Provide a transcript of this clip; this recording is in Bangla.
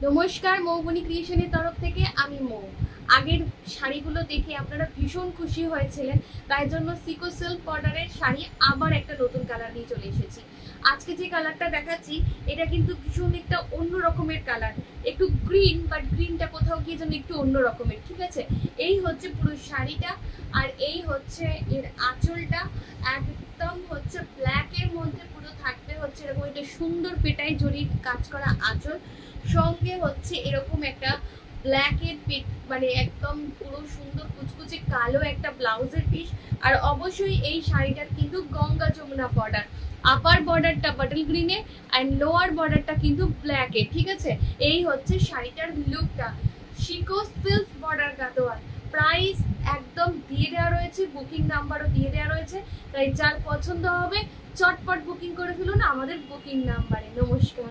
নমস্কার, মৌবনী ক্রিয়েশনের তরফ থেকে আমি মৌ। আগের শাড়িগুলো দেখে আপনারা ভীষণ খুশি হয়েছিলেন, তাই জন্য সিকো সিল্ক বর্ডারের শাড়ি আবার একটা নতুন কালার নিয়ে চলে এসেছি। আজকে যে কালারটা দেখাচ্ছি এটা কিন্তু ভীষণ একটা অন্য রকমের কালার, একটু গ্রিন, বাট গ্রিনটা কোথাও গিয়ে যেন একটু অন্য রকমের। ঠিক আছে, এই হচ্ছে পুরো শাড়িটা, আর এই হচ্ছে এর আঁচলটা। একদম হচ্ছে ব্ল্যাকের মধ্যে পুরো থাকতে হচ্ছে এরকম একটা সুন্দর পেটাই জরির কাজ করা আঁচল, সঙ্গে হচ্ছে এরকম একটা ব্ল্যাকের মানে একদম পুরো সুন্দর কুচকুচে কালো একটা ব্লাউজের পিস। আর অবশ্যই এই শাড়িটার কিন্তু গঙ্গা যমুনা বর্ডার, আপার বর্ডারটা বটল গ্রিনে অ্যান্ড লোয়ার বর্ডারটা কিন্তু ব্ল্যাকে। ঠিক আছে, এই হচ্ছে শাড়িটার লুকটা। সিকো সিল্ক বর্ডার গাদোয়াল, প্রাইস একদম দিয়ে দেওয়া রয়েছে, বুকিং নাম্বারও দিয়ে দেওয়া রয়েছে। তাই যার পছন্দ হবে চটপট বুকিং করে ফেলুন আমাদের বুকিং নাম্বারে। নমস্কার।